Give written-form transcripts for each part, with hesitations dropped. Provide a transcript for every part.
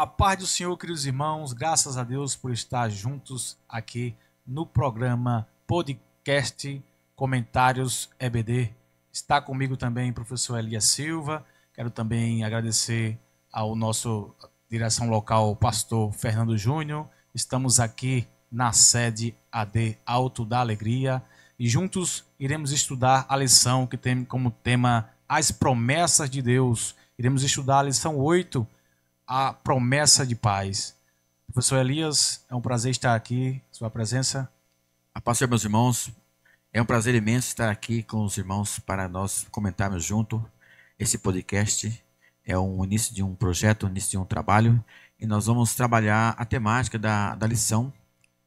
A paz do Senhor, queridos irmãos, graças a Deus por estar juntos aqui no programa Podcast Comentários EBD. Está comigo também o professor Elias Silva. Quero também agradecer ao nosso direção local, o pastor Fernando Júnior. Estamos aqui na sede AD Alto da Alegria e juntos iremos estudar a lição que tem como tema As Promessas de Deus. Iremos estudar a lição 8, a promessa de paz. Professor Elias, é um prazer estar aqui, sua presença. A paz, meus irmãos, é um prazer imenso estar aqui com os irmãos para nós comentarmos junto. Esse podcast é o início de um projeto, o início de um trabalho, e nós vamos trabalhar a temática da lição,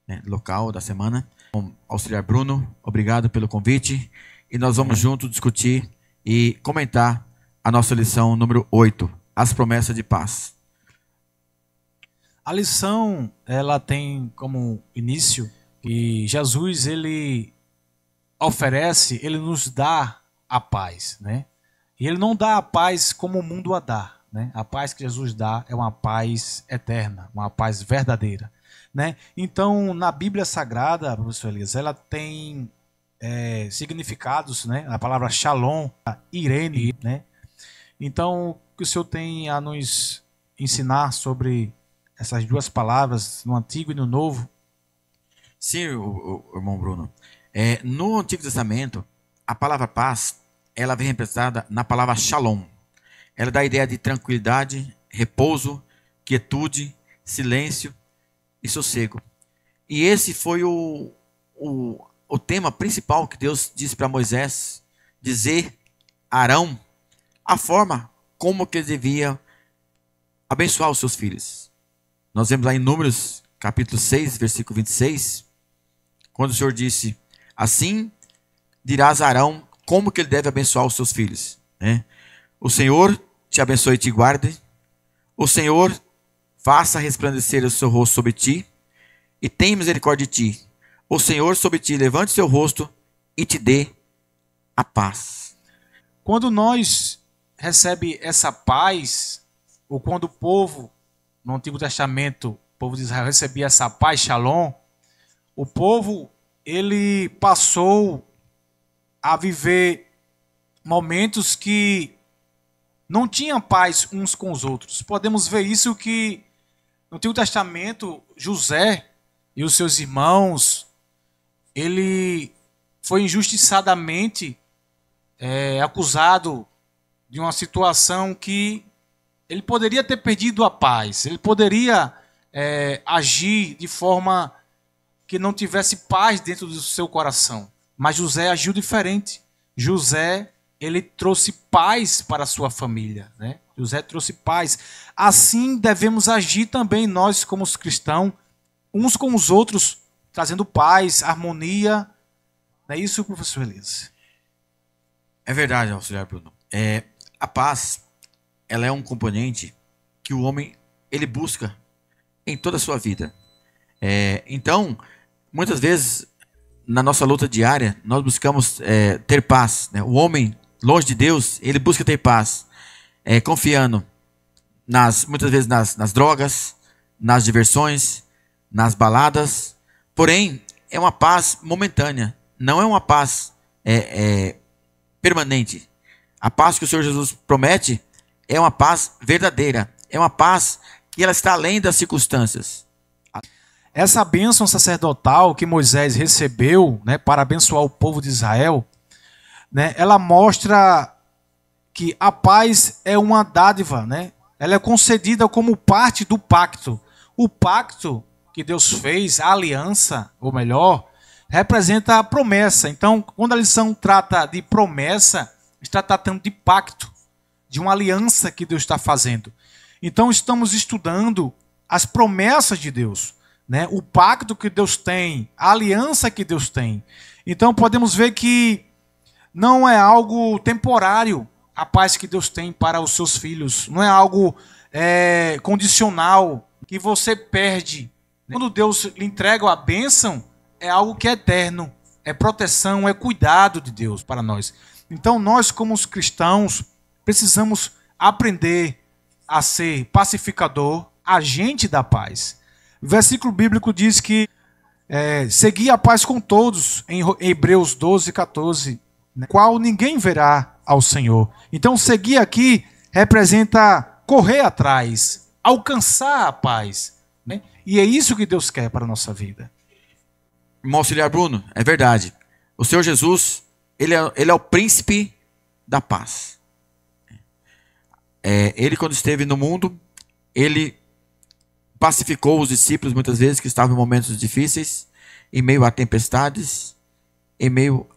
né, local da semana. Com o auxiliar Bruno, obrigado pelo convite, e nós vamos junto discutir e comentar a nossa lição número 8, as promessas de paz. A lição, ela tem como início que Jesus, ele oferece, ele nos dá a paz, né? E ele não dá a paz como o mundo a dá, né? A paz que Jesus dá é uma paz eterna, uma paz verdadeira, né? Então, na Bíblia Sagrada, professor Elias, ela tem significados, né? A palavra shalom, irene, né? Então, o que o senhor tem a nos ensinar sobre essas duas palavras, no Antigo e no Novo? Sim, o irmão Bruno. No Antigo Testamento, a palavra paz, ela vem representada na palavra shalom. Ela dá a ideia de tranquilidade, repouso, quietude, silêncio e sossego. E esse foi o tema principal que Deus disse para Moisés, dizer a Arão a forma como que ele devia abençoar os seus filhos. Nós vemos lá em Números, capítulo 6, versículo 26, quando o Senhor disse, assim dirás a Arão como que ele deve abençoar os seus filhos, né? O Senhor te abençoe e te guarde, o Senhor faça resplandecer o seu rosto sobre ti e tenha misericórdia de ti. O Senhor sobre ti levante seu rosto e te dê a paz. Quando nós recebemos essa paz, ou quando o povo, no Antigo Testamento, o povo de Israel recebia essa paz, shalom, o povo, ele passou a viver momentos que não tinham paz uns com os outros. Podemos ver isso que no Antigo Testamento, José e os seus irmãos, ele foi injustiçadamente acusado de uma situação que ele poderia ter perdido a paz, ele poderia agir de forma que não tivesse paz dentro do seu coração. Mas José agiu diferente. José, ele trouxe paz para a sua família, né? José trouxe paz. Assim devemos agir também nós como os cristãos, uns com os outros, trazendo paz, harmonia. Não é isso, professor Elias? É verdade, auxiliar Bruno. A paz, ela é um componente que o homem ele busca em toda a sua vida. Então, muitas vezes, na nossa luta diária, nós buscamos ter paz, né? O homem, longe de Deus, ele busca ter paz, confiando, muitas vezes, nas drogas, nas diversões, nas baladas. Porém, é uma paz momentânea, não é uma paz permanente. A paz que o Senhor Jesus promete é uma paz verdadeira, é uma paz que ela está além das circunstâncias. Essa bênção sacerdotal que Moisés recebeu, né, para abençoar o povo de Israel, né, ela mostra que a paz é uma dádiva, né? Ela é concedida como parte do pacto. O pacto que Deus fez, a aliança, ou melhor, representa a promessa. Então, quando a lição trata de promessa, está tratando de pacto, de uma aliança que Deus está fazendo. Então, estamos estudando as promessas de Deus, né? O pacto que Deus tem, a aliança que Deus tem. Então, podemos ver que não é algo temporário a paz que Deus tem para os seus filhos. Não é algo condicional, que você perde. Quando Deus lhe entrega a bênção, é algo que é eterno. É proteção, é cuidado de Deus para nós. Então, nós, como os cristãos, precisamos aprender a ser pacificador, agente da paz. O versículo bíblico diz que segui a paz com todos, em Hebreus 12, 14, né? Qual ninguém verá ao Senhor. Então, seguir aqui representa correr atrás, alcançar a paz, né? E é isso que Deus quer para a nossa vida. Irmão auxiliar Bruno, é verdade. O Senhor Jesus, ele é o príncipe da paz. Ele, quando esteve no mundo, ele pacificou os discípulos muitas vezes que estavam em momentos difíceis, em meio a tempestades, em meio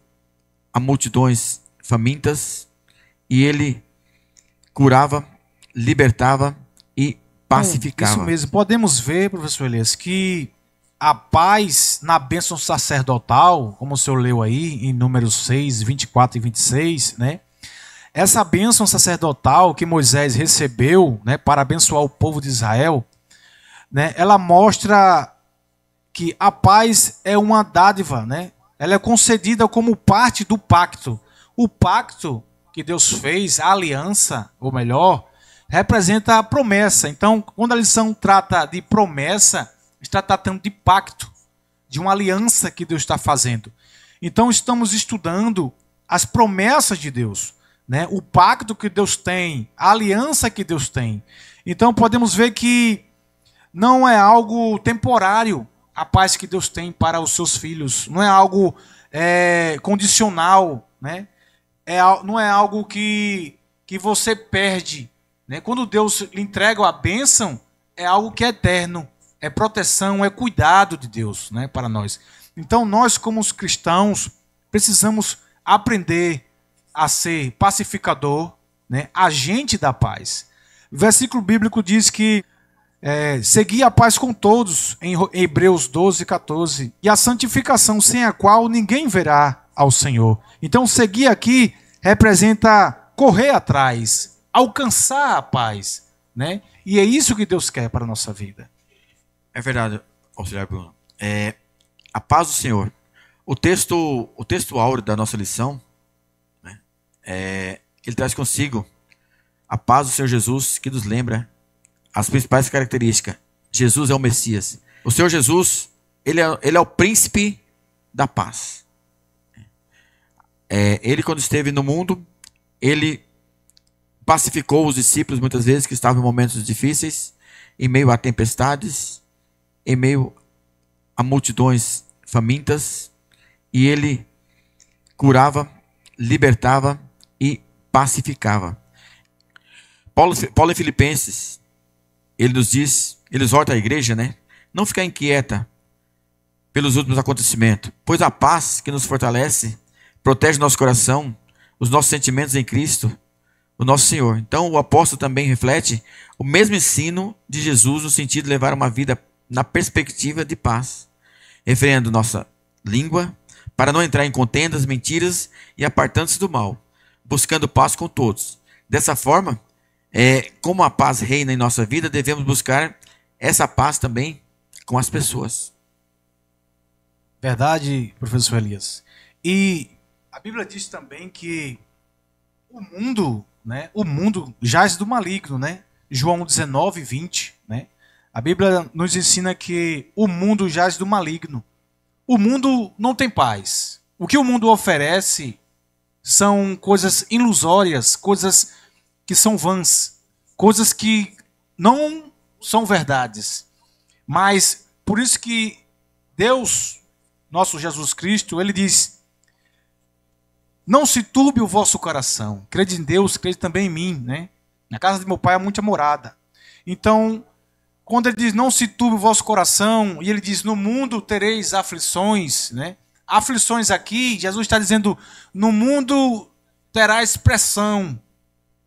a multidões famintas, e ele curava, libertava e pacificava. Isso mesmo. Podemos ver, professor Elias, que a paz na bênção sacerdotal, como o senhor leu aí em Números 6, 24 e 26, né? Essa bênção sacerdotal que Moisés recebeu, né, para abençoar o povo de Israel, né, ela mostra que a paz é uma dádiva, né? Ela é concedida como parte do pacto. O pacto que Deus fez, a aliança, ou melhor, representa a promessa. Então, quando a lição trata de promessa, está tratando de pacto, de uma aliança que Deus está fazendo. Então, estamos estudando as promessas de Deus, né? O pacto que Deus tem, a aliança que Deus tem. Então, podemos ver que não é algo temporário a paz que Deus tem para os seus filhos. Não é algo condicional, né? Não é algo que você perde, né? Quando Deus lhe entrega a bênção, é algo que é eterno. É proteção, é cuidado de Deus, né, para nós. Então, nós, como os cristãos, precisamos aprender a ser pacificador, né, agente da paz. O versículo bíblico diz que segui a paz com todos, em Hebreus 12, 14, e a santificação, sem a qual ninguém verá ao Senhor. Então, seguir aqui representa correr atrás, alcançar a paz, né? E é isso que Deus quer para a nossa vida. É verdade, auxiliar Bruno. A paz do Senhor. O texto áureo da nossa lição, né, ele traz consigo a paz do Senhor Jesus, que nos lembra as principais características. Jesus é o Messias. O Senhor Jesus, ele é o príncipe da paz. Ele, quando esteve no mundo, ele pacificou os discípulos muitas vezes que estavam em momentos difíceis, em meio a tempestades, em meio a multidões famintas, e ele curava, libertava e pacificava. Paulo em Filipenses, ele nos diz, ele exorta a igreja, né? Não ficar inquieta pelos últimos acontecimentos, pois a paz que nos fortalece protege nosso coração, os nossos sentimentos em Cristo, o nosso Senhor. Então o apóstolo também reflete o mesmo ensino de Jesus no sentido de levar uma vida na perspectiva de paz, refreando nossa língua para não entrar em contendas, mentiras e apartando-se do mal, buscando paz com todos. Dessa forma, como a paz reina em nossa vida, devemos buscar essa paz também com as pessoas. Verdade, professor Elias. E a Bíblia diz também que o mundo, né, o mundo jaz do maligno, né? João 19, 20, né? A Bíblia nos ensina que o mundo jaz do maligno. O mundo não tem paz. O que o mundo oferece são coisas ilusórias, coisas que são vãs, coisas que não são verdades. Mas por isso que Deus, nosso Jesus Cristo, ele diz: não se turbe o vosso coração. Crede em Deus, crede também em mim, né? Na casa de meu pai há muita morada. Então, quando ele diz não se turbe o vosso coração, e ele diz no mundo tereis aflições, né? Aflições aqui, Jesus está dizendo no mundo terá expressão,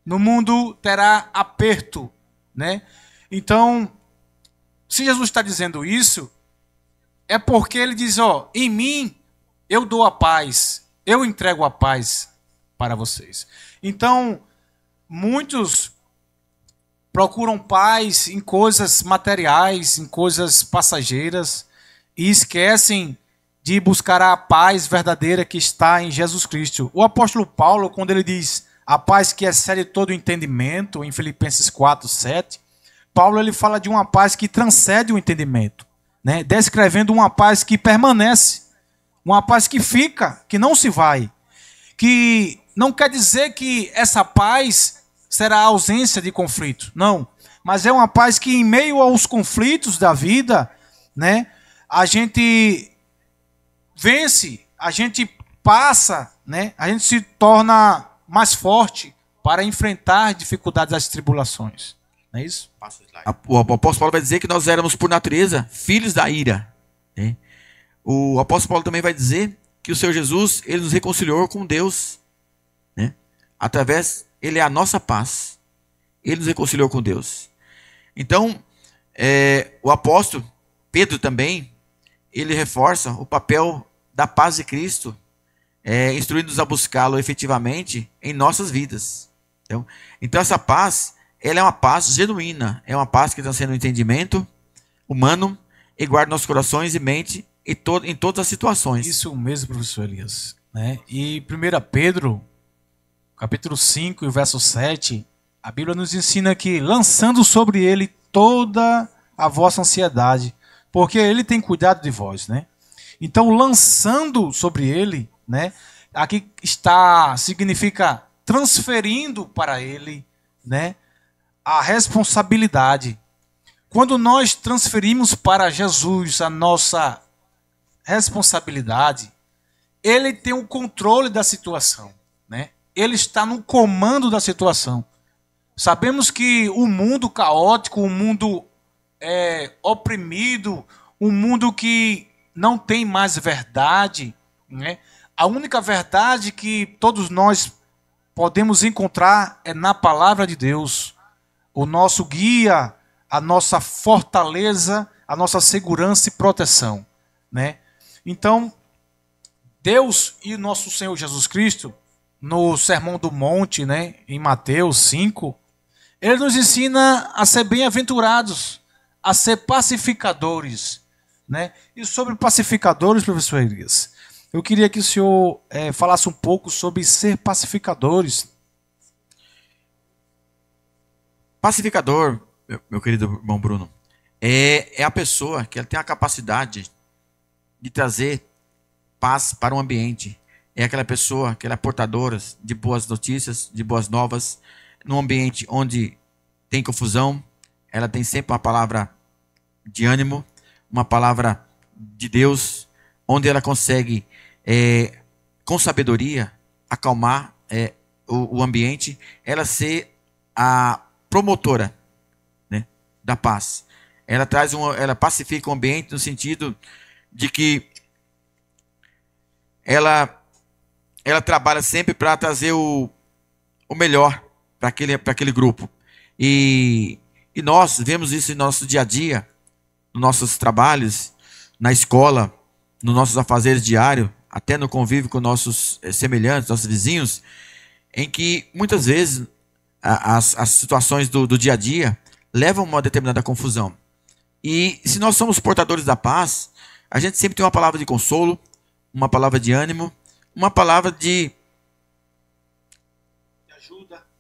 no mundo terá aperto, né? Então, se Jesus está dizendo isso, é porque ele diz, em mim eu dou a paz, eu entrego a paz para vocês. Então, muitos procuram paz em coisas materiais, em coisas passageiras, e esquecem de buscar a paz verdadeira que está em Jesus Cristo. O apóstolo Paulo, quando ele diz a paz que excede todo entendimento, em Filipenses 4, 7, Paulo ele fala de uma paz que transcende o entendimento, né? Descrevendo uma paz que permanece, uma paz que fica, que não se vai, que não quer dizer que essa paz será a ausência de conflito, não, mas é uma paz que em meio aos conflitos da vida, né, a gente vence, a gente passa, né, a gente se torna mais forte para enfrentar dificuldades das tribulações. Não é isso? O apóstolo Paulo vai dizer que nós éramos, por natureza, filhos da ira, né? O apóstolo Paulo também vai dizer que o Senhor Jesus, ele nos reconciliou com Deus, né? Ele é a nossa paz. Ele nos reconciliou com Deus. Então, o apóstolo Pedro também, ele reforça o papel da paz de Cristo, instruindo-nos a buscá-lo efetivamente em nossas vidas. Então essa paz, ela é uma paz genuína, é uma paz que transcende o entendimento humano e guarda nossos corações e mente em todas as situações. Isso mesmo, professor Elias, né? E 1 Pedro, capítulo 5, verso 7, a Bíblia nos ensina que lançando sobre ele toda a vossa ansiedade, porque ele tem cuidado de vós, né? Então, lançando sobre ele, né? Aqui significa transferindo para ele, né, a responsabilidade. Quando nós transferimos para Jesus a nossa responsabilidade, ele tem o controle da situação, né? Ele está no comando da situação. Sabemos que o mundo caótico, o mundo oprimido, um mundo que não tem mais verdade, né? A única verdade que todos nós podemos encontrar é na palavra de Deus. O nosso guia, a nossa fortaleza, a nossa segurança e proteção, né? Então, Deus e nosso Senhor Jesus Cristo, no Sermão do Monte, né, em Mateus 5, ele nos ensina a ser bem-aventurados, a ser pacificadores, né? E sobre pacificadores, professor Elias, eu queria que o senhor falasse um pouco sobre ser pacificadores. Pacificador, meu querido irmão Bruno, é a pessoa que ela tem a capacidade de trazer paz para o ambiente. É aquela pessoa que ela é portadora de boas notícias, de boas novas, num ambiente onde tem confusão. Ela tem sempre uma palavra de ânimo, uma palavra de Deus, onde ela consegue, com sabedoria, acalmar o ambiente, ela ser a promotora, né, da paz. Ela pacifica o ambiente no sentido de que ela trabalha sempre para trazer o melhor para aquele grupo. E nós vemos isso em nosso dia a dia, nos nossos trabalhos, na escola, nos nossos afazeres diários, até no convívio com nossos semelhantes, nossos vizinhos, em que muitas vezes as situações do dia a dia levam a uma determinada confusão. E se nós somos portadores da paz, a gente sempre tem uma palavra de consolo, uma palavra de ânimo, uma palavra de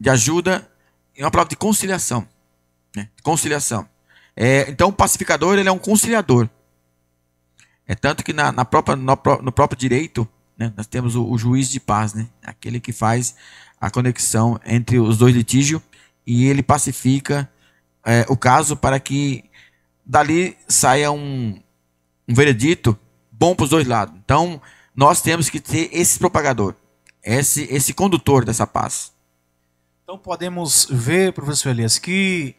ajuda e uma palavra de conciliação, né? Conciliação. Então o pacificador, ele é um conciliador. Tanto que no próprio direito, né, nós temos o juiz de paz, né? Aquele que faz a conexão entre os dois litígios e ele pacifica o caso para que dali saia um veredito bom para os dois lados. Então nós temos que ter esse propagador, esse condutor dessa paz. Então podemos ver, professor Elias, que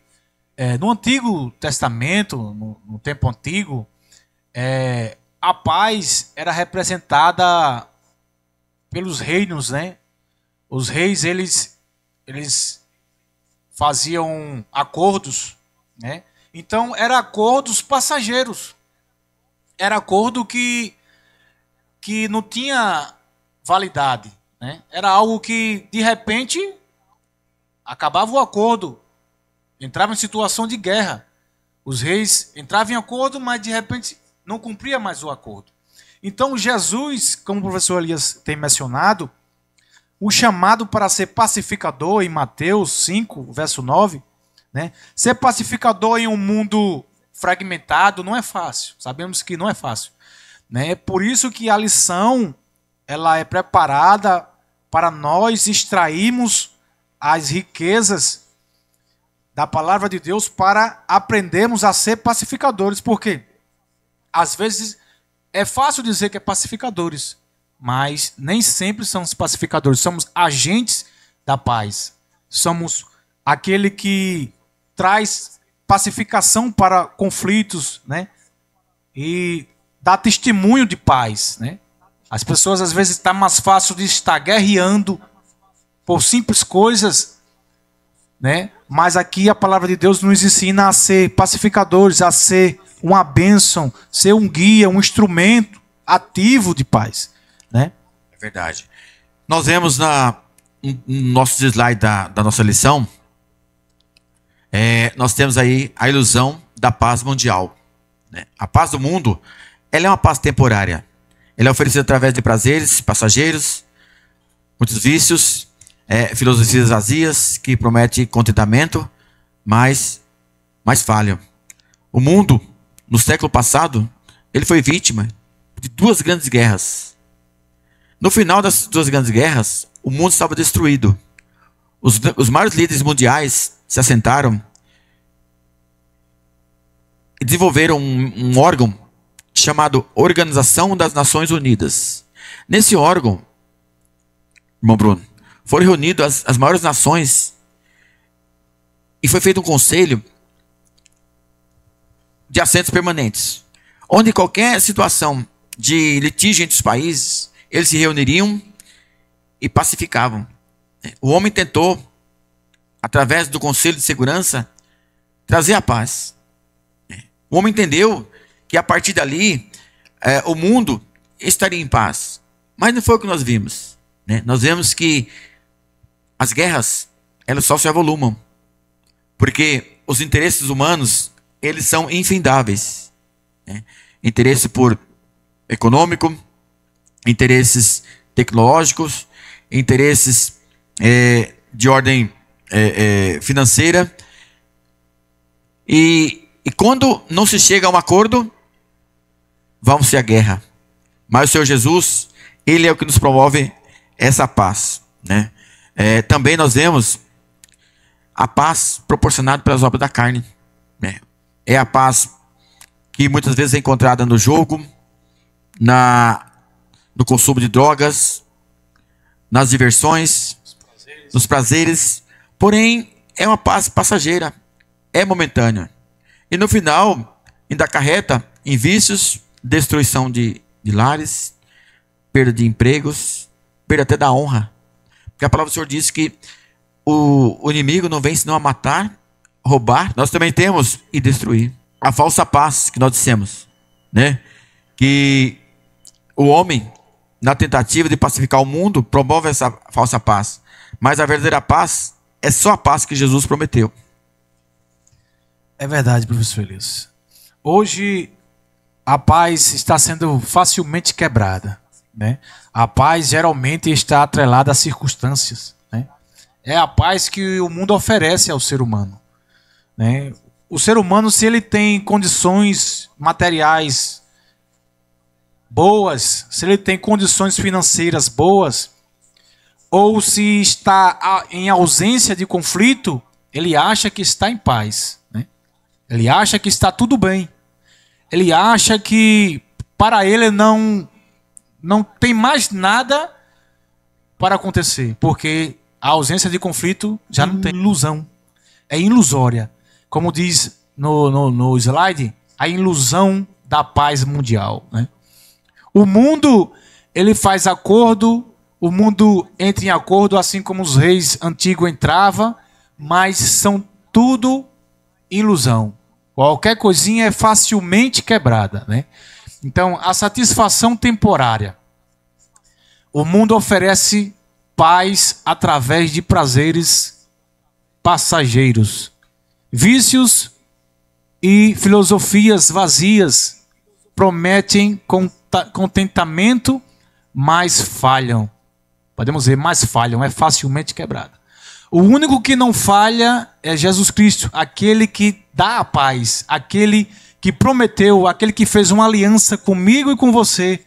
no Antigo Testamento, no tempo antigo, a paz era representada pelos reinos, né? Os reis, eles faziam acordos, né? Então, eram acordos passageiros. Era acordo que não tinha validade, né? Era algo que, de repente, acabava o acordo. Entrava em situação de guerra. Os reis entravam em acordo, mas, de repente, não cumpria mais o acordo. Então, Jesus, como o professor Elias tem mencionado, o chamado para ser pacificador em Mateus 5, verso 9, né? Ser pacificador em um mundo fragmentado não é fácil. Sabemos que não é fácil, né? É por isso que a lição ela é preparada para nós extrairmos as riquezas da palavra de Deus para aprendermos a ser pacificadores. Porque às vezes é fácil dizer que é pacificadores, mas nem sempre somos pacificadores. Somos agentes da paz. Somos aquele que traz pacificação para conflitos, né? E dá testemunho de paz, né? As pessoas às vezes está mais fácil de estar guerreando por simples coisas, né? Mas aqui a palavra de Deus nos ensina a ser pacificadores, a ser uma bênção, ser um guia, um instrumento ativo de paz, né? É verdade. Nós vemos no nosso slide da nossa lição, nós temos aí a ilusão da paz mundial, né? A paz do mundo, ela é uma paz temporária. Ela é oferecida através de prazeres passageiros, muitos vícios, filosofias vazias que prometem contentamento, mas falham. O mundo, no século passado, ele foi vítima de 2 grandes guerras. No final das 2 grandes guerras, o mundo estava destruído. Os maiores líderes mundiais se assentaram e desenvolveram um órgão chamado Organização das Nações Unidas. Nesse órgão, irmão Bruno, foram reunidas as maiores nações e foi feito um conselho de assentos permanentes, onde qualquer situação de litígio entre os países, eles se reuniriam e pacificavam. O homem tentou, através do Conselho de Segurança, trazer a paz. O homem entendeu que a partir dali o mundo estaria em paz. Mas não foi o que nós vimos, né? Nós vemos que as guerras, elas só se avolumam, porque os interesses humanos, eles são infindáveis, né? Interesse por econômico, interesses tecnológicos, interesses de ordem financeira. E quando não se chega a um acordo, vamos-se à guerra. Mas o Senhor Jesus, Ele é o que nos promove essa paz, né? Também nós vemos a paz proporcionada pelas obras da carne, né? É a paz que muitas vezes é encontrada no jogo, no consumo de drogas, nas diversões, nos prazeres. Porém, é uma paz passageira, é momentânea. E no final, ainda acarreta em vícios, destruição de lares, perda de empregos, perda até da honra. Porque a palavra do Senhor diz que o inimigo não vem senão a matar, roubar. Nós também temos e destruir. A falsa paz que nós dissemos, né? Que o homem, na tentativa de pacificar o mundo, promove essa falsa paz. Mas a verdadeira paz é só a paz que Jesus prometeu. É verdade, professor Elias. Hoje a paz está sendo facilmente quebrada, né? A paz geralmente está atrelada a circunstâncias, né? É a paz que o mundo oferece ao ser humano, né? O ser humano, se ele tem condições materiais boas, se ele tem condições financeiras boas, ou se está em ausência de conflito, ele acha que está em paz, né? Ele acha que está tudo bem. Ele acha que para ele não tem mais nada para acontecer, porque a ausência de conflito já não tem ilusão. É ilusória. Como diz no slide, a ilusão da paz mundial, né? O mundo, ele faz acordo, o mundo entra em acordo, assim como os reis antigos entravam, mas são tudo ilusão. Qualquer coisinha é facilmente quebrada, né? Então, a satisfação temporária. O mundo oferece paz através de prazeres passageiros. Vícios e filosofias vazias prometem contentamento, mas falham. Podemos dizer, mas falham, é facilmente quebrada. O único que não falha é Jesus Cristo, aquele que dá a paz, aquele que prometeu, aquele que fez uma aliança comigo e com você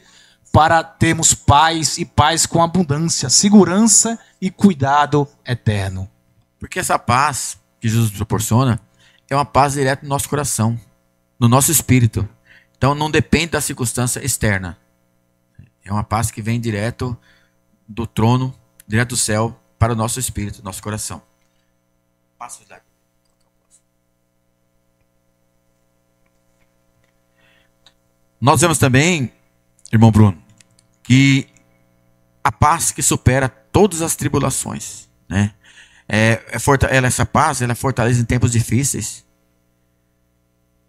para termos paz e paz com abundância, segurança e cuidado eterno. Porque essa paz que Jesus proporciona é uma paz direta no nosso coração, no nosso espírito. Então não depende da circunstância externa. É uma paz que vem direto do trono, direto do céu, para o nosso espírito, nosso coração. Passo de lá. Nós vemos também, irmão Bruno, que a paz que supera todas as tribulações, né? Essa paz, ela fortalece em tempos difíceis.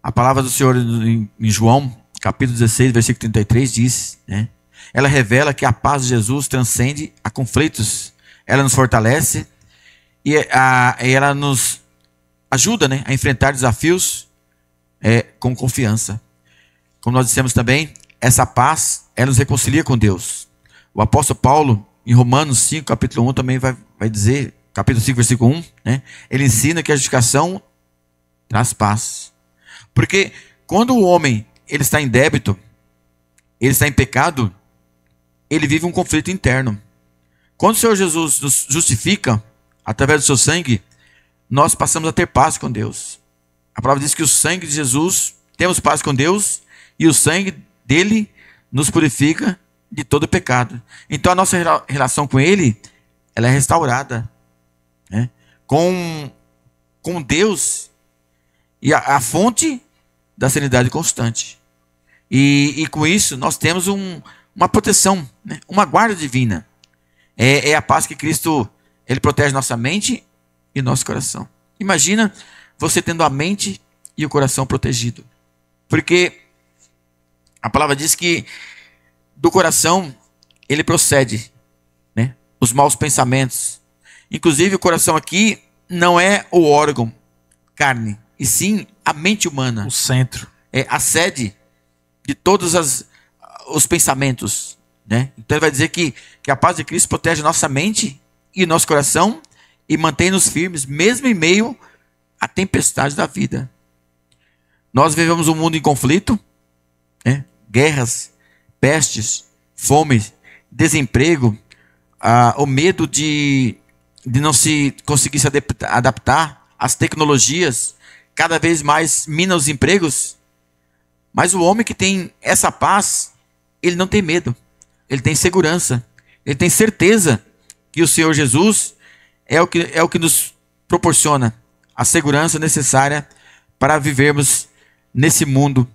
A palavra do Senhor em João, capítulo 16, versículo 33, diz, né? Ela revela que a paz de Jesus transcende a conflitos. Ela nos fortalece e ela nos ajuda, né, a enfrentar desafios com confiança. Como nós dissemos também, essa paz, ela nos reconcilia com Deus. O apóstolo Paulo, em Romanos 5, capítulo 1, também vai dizer, capítulo 5, versículo 1, né, ele ensina que a justificação traz paz. Porque quando o homem ele está em débito, ele está em pecado, ele vive um conflito interno. Quando o Senhor Jesus nos justifica, através do seu sangue, nós passamos a ter paz com Deus. A palavra diz que o sangue de Jesus, temos paz com Deus, e o sangue dele nos purifica de todo pecado. Então a nossa relação com ele, ela é restaurada, né? Com Deus, e a fonte da serenidade constante. E com isso nós temos uma proteção, né? Uma guarda divina. É a paz que Cristo, ele protege nossa mente e nosso coração. Imagina você tendo a mente e o coração protegido. Porque a palavra diz que do coração ele procede, né, os maus pensamentos. Inclusive o coração aqui não é o órgão, carne, e sim a mente humana. O centro. É a sede de todos os pensamentos. Né? Então ele vai dizer que a paz de Cristo protege nossa mente e nosso coração e mantém-nos firmes, mesmo em meio à tempestade da vida. Nós vivemos um mundo em conflito, né? Guerras, pestes, fome, desemprego, o medo de não se conseguir se adaptar às tecnologias, cada vez mais mina os empregos. Mas o homem que tem essa paz, ele não tem medo. Ele tem segurança, ele tem certeza que o Senhor Jesus é o que nos proporciona a segurança necessária para vivermos nesse mundo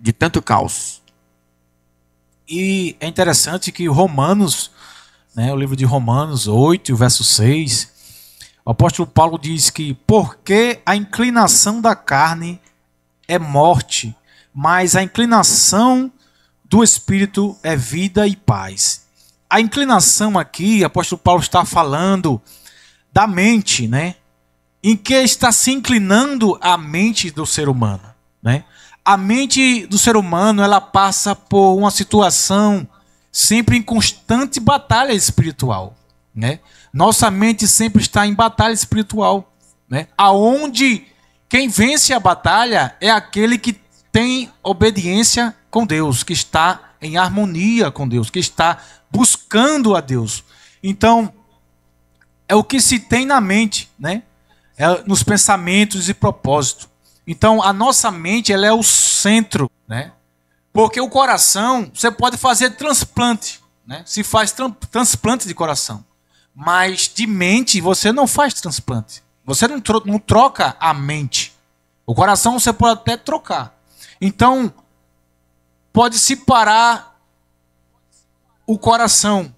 de tanto caos. E é interessante que Romanos, né, o livro de Romanos 8, verso 6, o apóstolo Paulo diz que porque a inclinação da carne é morte, mas a inclinação do Espírito é vida e paz. A inclinação aqui, o apóstolo Paulo está falando da mente, né? Em que está se inclinando a mente do ser humano, né? A mente do ser humano, ela passa por uma situação sempre em constante batalha espiritual, né? Nossa mente sempre está em batalha espiritual, né? Aonde quem vence a batalha é aquele que tem obediência com Deus, que está em harmonia com Deus, que está buscando a Deus. Então, é o que se tem na mente, né? Nos pensamentos e propósitos. Então, a nossa mente, ela é o centro, né? Porque o coração, você pode fazer transplante, né? Se faz transplante de coração. Mas de mente, você não faz transplante. Você não troca a mente. O coração você pode até trocar. Então, pode-se parar o coração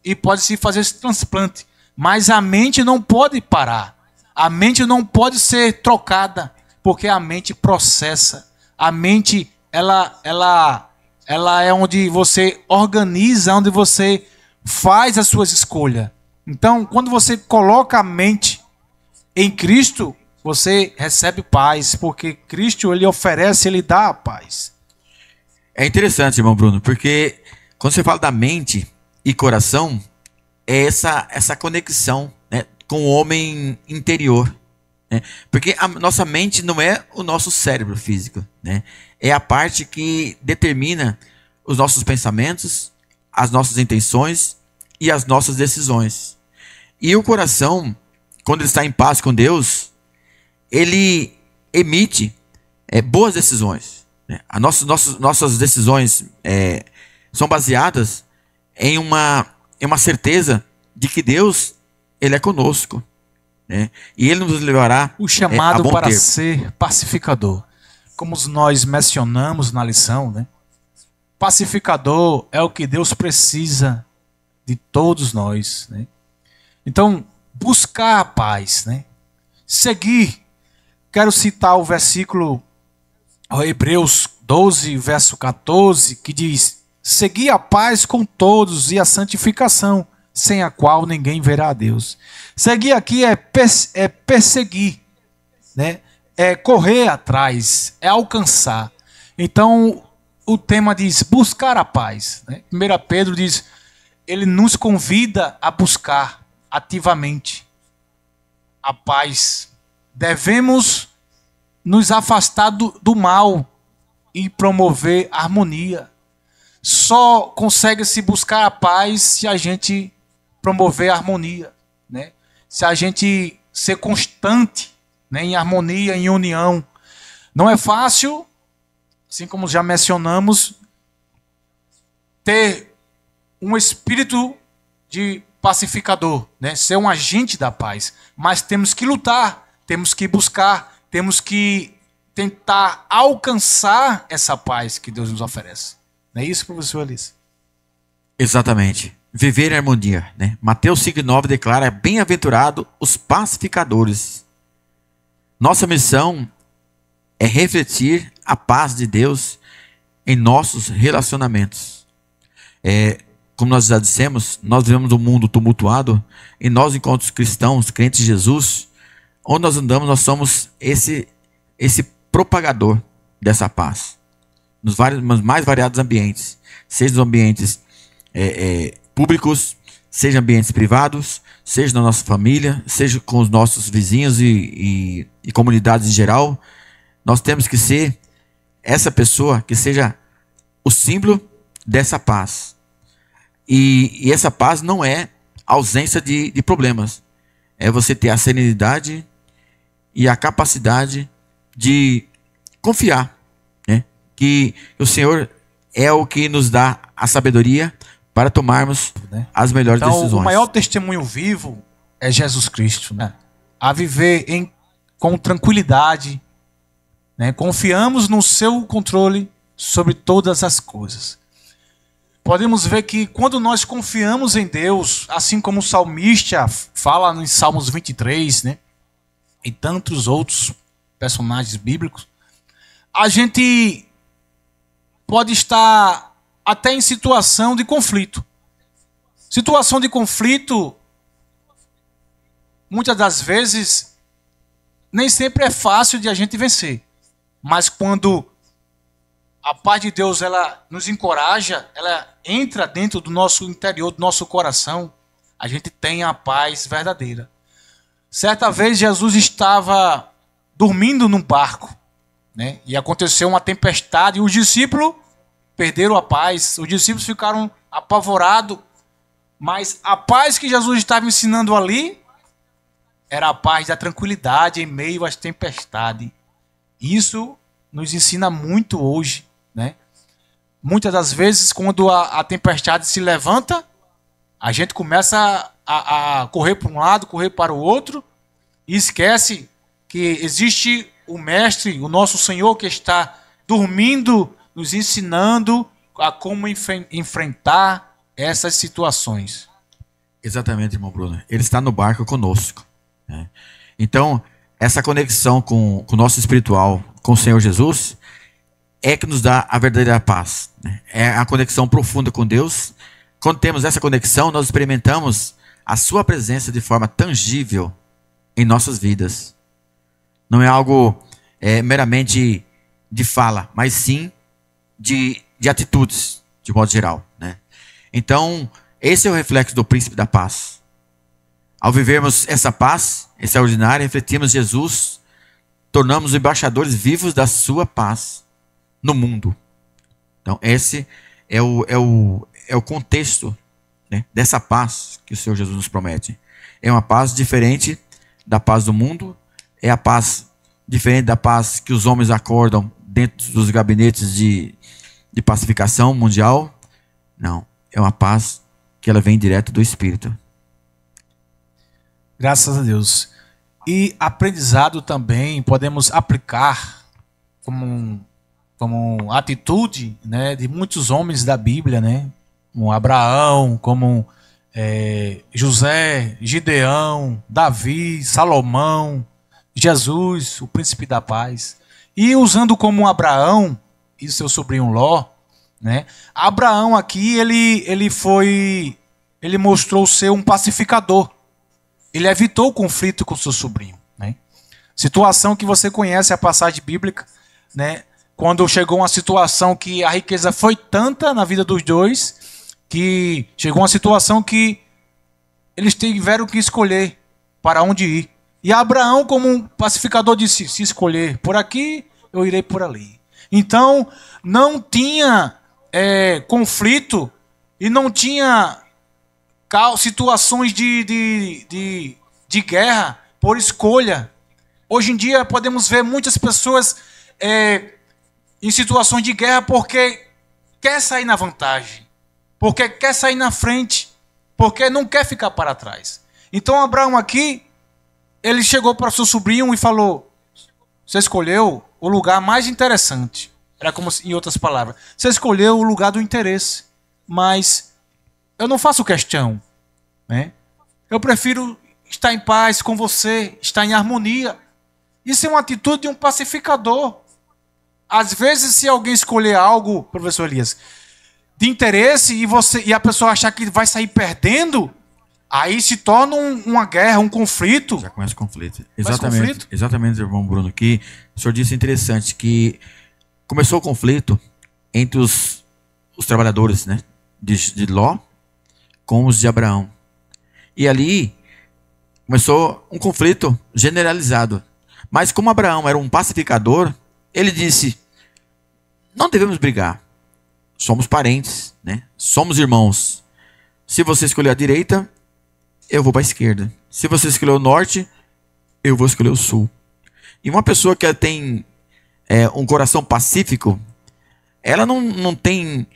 e pode-se fazer esse transplante. Mas a mente não pode parar. A mente não pode ser trocada, porque a mente processa. A mente, ela é onde você organiza, onde você faz as suas escolhas. Então, quando você coloca a mente em Cristo, você recebe paz, porque Cristo, ele oferece, ele dá a paz. É interessante, irmão Bruno, porque quando você fala da mente e coração, é essa conexão, né? com o homem interior. Né? Porque a nossa mente não é o nosso cérebro físico. Né? É a parte que determina os nossos pensamentos, as nossas intenções e as nossas decisões. E o coração, quando ele está em paz com Deus, ele emite boas decisões. Né? As nossas decisões são baseadas em uma certeza de que Deus, ele é conosco. Né? E ele nos levará o chamado a bom para termo. ser pacificador. Como nós mencionamos na lição, né? Pacificador é o que Deus precisa de todos nós. Né? Então, buscar a paz. Né? Seguir. Quero citar o versículo Hebreus 12, verso 14, que diz: segui a paz com todos e a santificação, sem a qual ninguém verá a Deus. Seguir aqui é perseguir, né? É correr atrás, é alcançar. Então, o tema diz buscar a paz. Né? 1 Pedro diz, ele nos convida a buscar ativamente a paz. Devemos nos afastar do mal e promover a harmonia. Só consegue se buscar a paz se a gente promover a harmonia, né? Se a gente ser constante, né, em harmonia, em união. Não é fácil, assim como já mencionamos, ter um espírito de pacificador, né? Ser um agente da paz. Mas temos que lutar, temos que buscar, temos que tentar alcançar essa paz que Deus nos oferece. Não é isso, professor Alice? Exatamente. Viver em harmonia. Né? Mateus 5,9 declara: bem-aventurado os pacificadores. Nossa missão é refletir a paz de Deus em nossos relacionamentos. Como nós já dissemos, nós vivemos um mundo tumultuado e nós, enquanto cristãos, crentes de Jesus, onde nós andamos, nós somos esse propagador dessa paz. Nos mais variados ambientes. Seja nos ambientes públicos, seja ambientes privados, seja na nossa família, seja com os nossos vizinhos e comunidades em geral. Nós temos que ser essa pessoa que seja o símbolo dessa paz. E essa paz não é ausência de problemas. É você ter a serenidade e a capacidade de confiar, né? Que o Senhor é o que nos dá a sabedoria para tomarmos, né, as melhores decisões. O maior testemunho vivo é Jesus Cristo, né? A viver com tranquilidade, né? Confiamos no seu controle sobre todas as coisas. Podemos ver que quando nós confiamos em Deus, assim como o salmista fala em Salmos 23, né? E tantos outros personagens bíblicos, a gente pode estar até em situação de conflito. Situação de conflito, muitas das vezes, nem sempre é fácil de a gente vencer. Mas quando a paz de Deus ela nos encoraja, ela entra dentro do nosso interior, do nosso coração, a gente tem a paz verdadeira. Certa vez Jesus estava dormindo num barco, né? E aconteceu uma tempestade e os discípulos perderam a paz. Os discípulos ficaram apavorados, mas a paz que Jesus estava ensinando ali era a paz da tranquilidade em meio às tempestades. Isso nos ensina muito hoje, né? Muitas das vezes, quando a tempestade se levanta, a gente começa a correr para um lado, correr para o outro, e esquece que existe o Mestre, o nosso Senhor, que está dormindo, nos ensinando a como enfrentar essas situações. Exatamente, irmão Bruno. Ele está no barco conosco. Né? Então, essa conexão com o nosso espiritual, com o Senhor Jesus, é que nos dá a verdadeira paz. Né? É a conexão profunda com Deus. Quando temos essa conexão, nós experimentamos a sua presença de forma tangível em nossas vidas. Não é algo meramente de fala, mas sim de atitudes, de modo geral. Né? Então, esse é o reflexo do príncipe da paz. Ao vivermos essa paz extraordinária, refletimos Jesus, tornamos embaixadores vivos da sua paz no mundo. Então, esse é o contexto, né, dessa paz que o Senhor Jesus nos promete. É uma paz diferente da paz do mundo, é a paz diferente da paz que os homens acordam dentro dos gabinetes de pacificação mundial. Não, é uma paz que ela vem direto do Espírito. Graças a Deus. E aprendizado também podemos aplicar como atitude, né, de muitos homens da Bíblia, né, como Abraão, como José, Gideão, Davi, Salomão, Jesus, o príncipe da paz. E usando como Abraão e seu sobrinho Ló, né? Abraão aqui ele mostrou ser um pacificador. Ele evitou o conflito com seu sobrinho, né? Situação que você conhece a passagem bíblica, né? Quando chegou uma situação que a riqueza foi tanta na vida dos dois, que chegou uma situação que eles tiveram que escolher para onde ir. E Abraão, como um pacificador, disse: se escolher por aqui, eu irei por ali. Então, não tinha conflito e não tinha situações de guerra por escolha. Hoje em dia podemos ver muitas pessoas em situações de guerra porque quer sair na vantagem, porque quer sair na frente, porque não quer ficar para trás. Então Abraão aqui, ele chegou para seu sobrinho e falou: você escolheu o lugar mais interessante. Era como em outras palavras, você escolheu o lugar do interesse, mas eu não faço questão, né? Eu prefiro estar em paz com você, estar em harmonia. Isso é uma atitude de um pacificador. Às vezes, se alguém escolher algo, professor Elias, de interesse e a pessoa achar que vai sair perdendo, aí se torna uma guerra, um conflito. Já começa o conflito. Exatamente, irmão Bruno, que o senhor disse interessante, que começou o conflito entre os trabalhadores, né, de Ló com os de Abraão. E ali começou um conflito generalizado. Mas como Abraão era um pacificador, ele disse: não devemos brigar. Somos parentes, né? Somos irmãos. Se você escolher a direita, eu vou para a esquerda. Se você escolher o norte, eu vou escolher o sul. E uma pessoa que tem um coração pacífico, ela não tem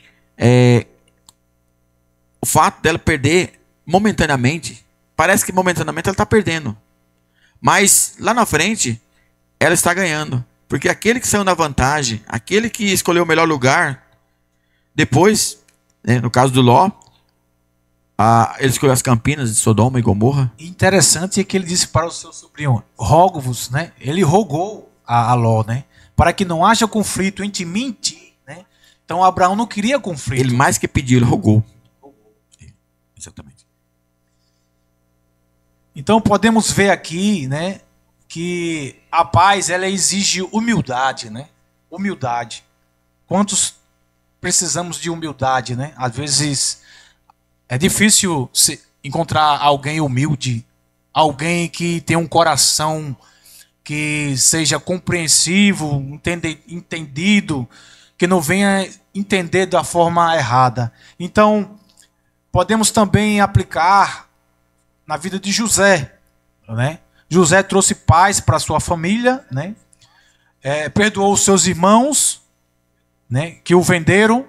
o fato dela perder momentaneamente. Parece que momentaneamente ela está perdendo, mas lá na frente ela está ganhando, porque aquele que saiu na vantagem, aquele que escolheu o melhor lugar, depois, né, no caso do Ló, ele escolheu as campinas de Sodoma e Gomorra. Interessante é que ele disse para o seu sobrinho: rogo-vos, né? Ele rogou a Ló, né, para que não haja conflito entre mim e ti, né? Então Abraão não queria conflito. Ele mais que pediu, ele rogou. Exatamente. Então podemos ver aqui, né, que a paz ela exige humildade, né? Humildade. Quantos precisamos de humildade, né? Às vezes é difícil encontrar alguém humilde, alguém que tem um coração que seja compreensivo, entendido, que não venha entender da forma errada. Então, podemos também aplicar na vida de José, né? José trouxe paz para sua família, né? Perdoou os seus irmãos, né, que o venderam.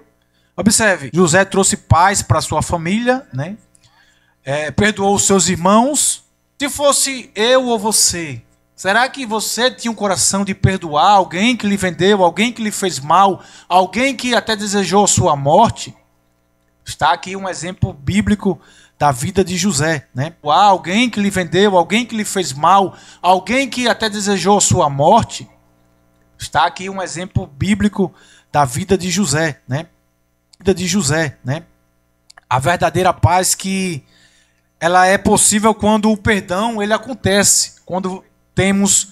Observe, José trouxe paz para sua família, né? Perdoou os seus irmãos. Se fosse eu ou você, será que você tinha um coração de perdoar alguém que lhe vendeu, alguém que lhe fez mal, alguém que até desejou a sua morte? Está aqui um exemplo bíblico da vida de José, né? Alguém que lhe vendeu, alguém que lhe fez mal, alguém que até desejou a sua morte. Está aqui um exemplo bíblico da vida de José, né? Vida de José, né? A verdadeira paz que ela é possível quando o perdão ele acontece, quando temos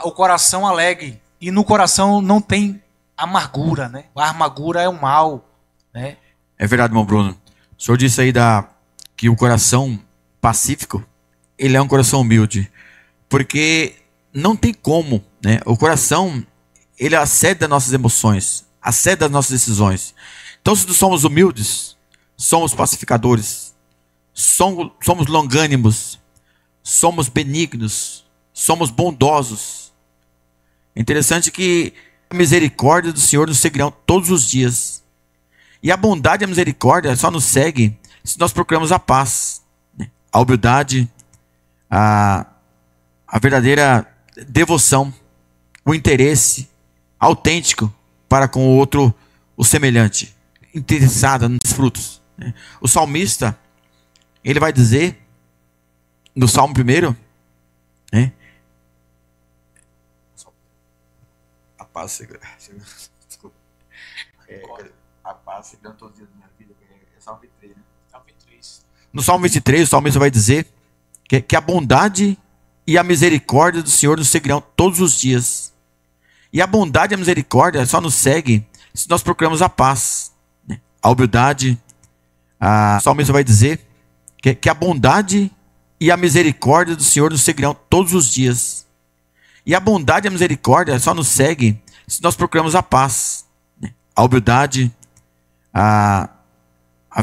o coração alegre e no coração não tem amargura, né? A amargura é o mal, né? É verdade, irmão Bruno. O senhor disse aí que o coração pacífico, ele é um coração humilde? Porque não tem como, né? O coração, ele acede das nossas emoções, acede das nossas decisões. Então, se nós somos humildes, somos pacificadores, somos longânimos, somos benignos, somos bondosos. É interessante que a misericórdia do Senhor nos seguirão todos os dias. E a bondade e a misericórdia só nos seguem se nós procuramos a paz, né? A humildade, a verdadeira devoção, o interesse autêntico para com o outro, o semelhante, interessado nos frutos, né? O salmista, ele vai dizer, no Salmo 1, né? A paz segura. Desculpa. A paz segura todos os dias da minha vida. É Salmo 23, né? Salmo 23. No Salmo 23, o salmista vai dizer que a bondade e a misericórdia do Senhor nos seguirão todos os dias. E a bondade e a misericórdia só nos seguem se nós procuramos a paz, né? A humildade, o salmista vai dizer que a bondade e a misericórdia do Senhor nos seguirão todos os dias. E a bondade e a misericórdia só nos seguem se nós procuramos a paz, né? A humildade, a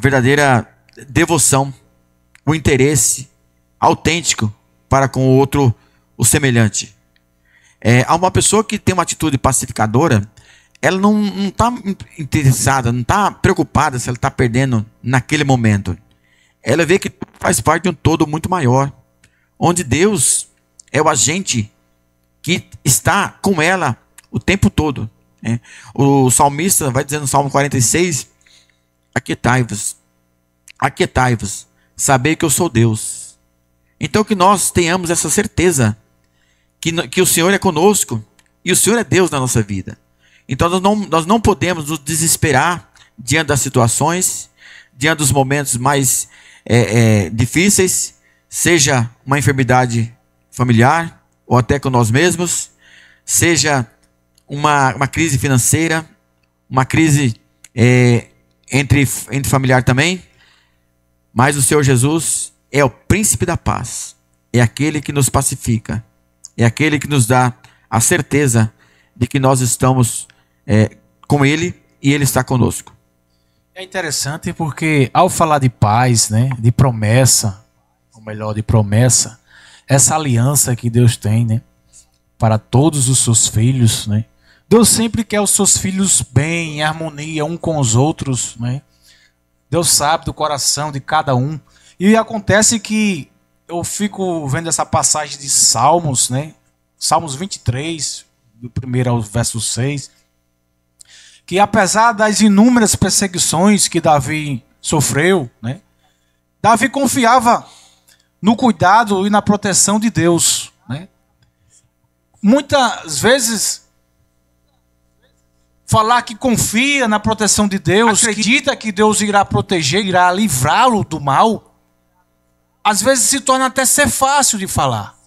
verdadeira devoção, o interesse autêntico para com o outro, o semelhante. Há uma pessoa que tem uma atitude pacificadora, ela não está interessada, não está preocupada se ela está perdendo naquele momento. Ela vê que faz parte de um todo muito maior, onde Deus é o agente que está com ela o tempo todo, né? O salmista vai dizer no Salmo 46, aquietai-vos, sabei que eu sou Deus. Então que nós tenhamos essa certeza que o Senhor é conosco e o Senhor é Deus na nossa vida. Então nós não podemos nos desesperar diante das situações, diante dos momentos mais difíceis, seja uma enfermidade familiar ou até com nós mesmos, seja uma crise financeira, uma crise entre familiar também, mas o Senhor Jesus é o príncipe da paz, é aquele que nos pacifica, é aquele que nos dá a certeza de que nós estamos com Ele e Ele está conosco. É interessante porque ao falar de paz, né, de promessa, ou melhor, de promessa, essa aliança que Deus tem, né, para todos os seus filhos, né? Deus sempre quer os seus filhos bem, em harmonia um com os outros, né? Deus sabe do coração de cada um. E acontece que eu fico vendo essa passagem de Salmos, né? Salmos 23, do 1 ao verso 6, que apesar das inúmeras perseguições que Davi sofreu, né? Davi confiava no cuidado e na proteção de Deus, né? Muitas vezes, falar que confia na proteção de Deus, acredita que Deus irá proteger, irá livrá-lo do mal, às vezes se torna até ser fácil de falar.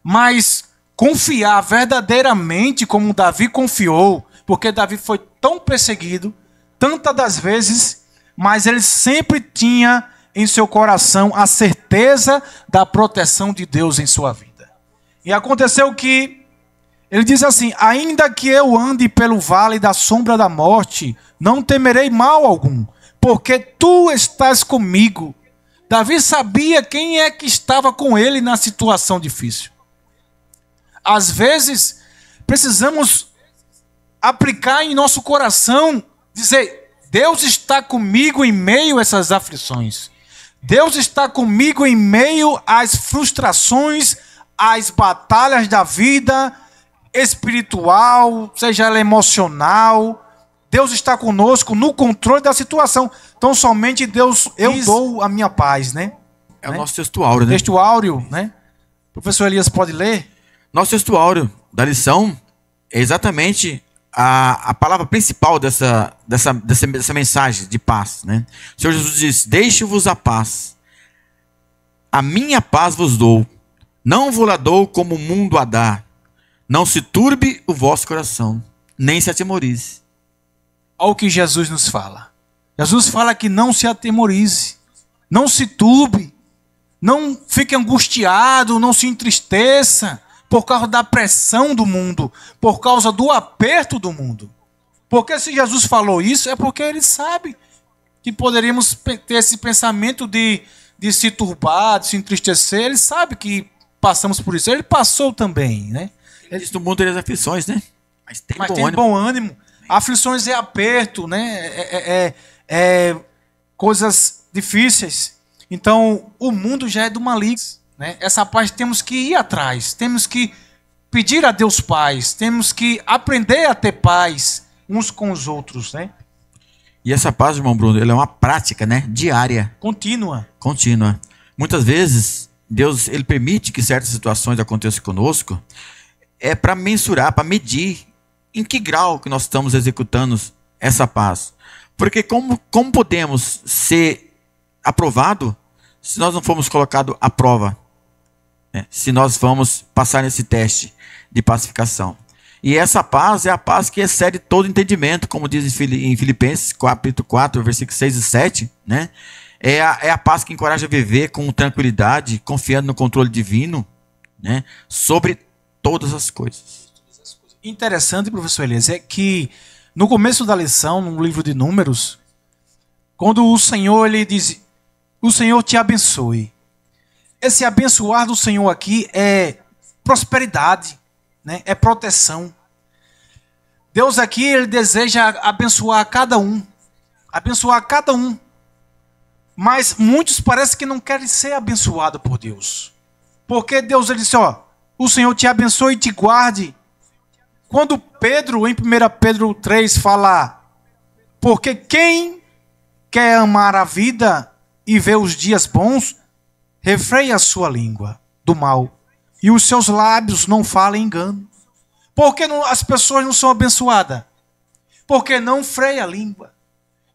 Mas confiar verdadeiramente como Davi confiou, porque Davi foi tão perseguido, tantas das vezes, mas ele sempre tinha em seu coração a certeza da proteção de Deus em sua vida. E aconteceu que ele diz assim: ainda que eu ande pelo vale da sombra da morte, não temerei mal algum, porque tu estás comigo. Davi sabia quem é que estava com ele na situação difícil. Às vezes, precisamos aplicar em nosso coração, dizer: Deus está comigo em meio a essas aflições. Deus está comigo em meio às frustrações, às batalhas da vida espiritual, seja ela emocional. Deus está conosco no controle da situação. Então somente Deus, eu dou a minha paz, né? É o nosso texto áureo, né? Texto áureo, né? O professor Elias pode ler? Nosso texto áureo da lição é exatamente a palavra principal dessa mensagem de paz, né? O Senhor Jesus diz: deixe-vos a paz, a minha paz vos dou, não vos la dou como o mundo a dá. Não se turbe o vosso coração, nem se atemorize. Olha o que Jesus nos fala. Jesus fala que não se atemorize, não se turbe, Não fique angustiado, não se entristeça por causa da pressão do mundo, por causa do aperto do mundo. Porque se Jesus falou isso, é porque ele sabe que poderíamos ter esse pensamento de se turbar, de se entristecer. Ele sabe que passamos por isso. Ele passou também, né? Existe no mundo das aflições, né? Mas tem bom ânimo. Aflições é aperto, né? É coisas difíceis. Então, o mundo já é do maligno, né? Essa paz temos que ir atrás. Temos que pedir a Deus paz. Temos que aprender a ter paz uns com os outros, né? E essa paz, irmão Bruno, ela é uma prática, né? Diária. Contínua. Muitas vezes, Deus ele permite que certas situações aconteçam conosco para mensurar, para medir em que grau que nós estamos executando essa paz. Porque como podemos ser aprovado se nós não formos colocados à prova? Né? Se nós vamos passar nesse teste de pacificação. E essa paz é a paz que excede todo entendimento, como diz em Filipenses capítulo 4, versículos 6 e 7, né? É a paz que encoraja a viver com tranquilidade, confiando no controle divino, né? Sobre todas as coisas. Interessante, professor Elias, é que no começo da lição, no livro de Números, quando o Senhor ele diz, o Senhor te abençoe. Esse abençoar do Senhor aqui é prosperidade, né? É proteção. Deus aqui ele deseja abençoar cada um. Abençoar cada um. Mas muitos parecem que não querem ser abençoados por Deus. Porque Deus ele disse, ó, o Senhor te abençoe e te guarde. Quando Pedro, em 1 Pedro 3, fala, porque quem quer amar a vida e ver os dias bons, refreia a sua língua do mal, e os seus lábios não falem engano. Por que as pessoas não são abençoadas? Porque não freia a língua.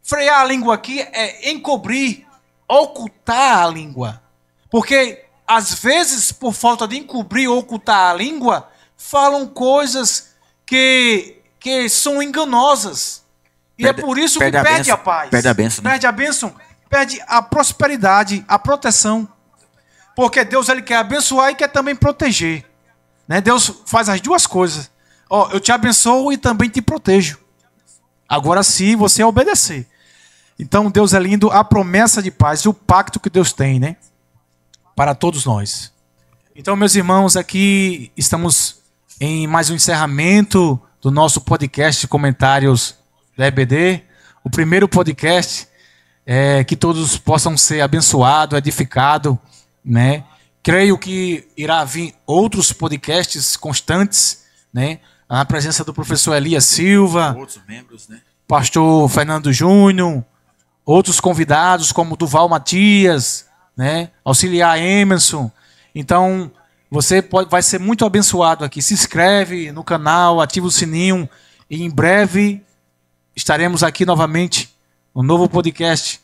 Frear a língua aqui é encobrir, ocultar a língua. Porque, às vezes, por falta de encobrir ou ocultar a língua, falam coisas que são enganosas. E é por isso que perde a paz. Perde a bênção. Perde a bênção, perde a prosperidade, a proteção. Porque Deus ele quer abençoar e quer também proteger. Né? Deus faz as duas coisas. Ó, eu te abençoo e também te protejo. Agora se você obedecer. Então Deus é lindo, a promessa de paz e o pacto que Deus tem, né? Para todos nós. Então, meus irmãos, aqui estamos em mais um encerramento do nosso podcast Comentários da EBD. O primeiro podcast que todos possam ser abençoados, edificados, né? Creio que irá vir outros podcasts constantes, né? Na presença do professor Elias Silva, outros membros, né? Pastor Fernando Júnior, outros convidados como Duval Matias, né? Auxiliar Emerson. Então, você vai ser muito abençoado aqui. Se inscreve no canal, ativa o sininho e em breve estaremos aqui novamente no novo podcast.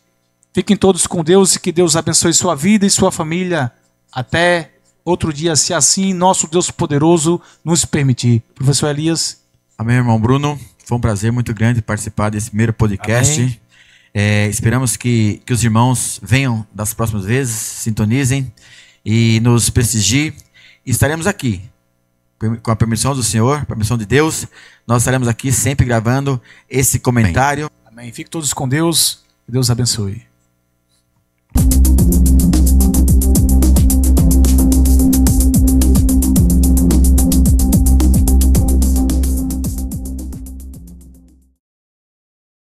Fiquem todos com Deus e que Deus abençoe sua vida e sua família. Até outro dia, se assim nosso Deus poderoso nos permitir. Professor Elias. Amém, irmão Bruno. Foi um prazer muito grande participar desse primeiro podcast. Esperamos que os irmãos venham das próximas vezes, sintonizem e nos prestigiem. E estaremos aqui, com a permissão do Senhor, permissão de Deus, nós estaremos aqui sempre gravando esse comentário. Amém. Fiquem todos com Deus. Que Deus abençoe.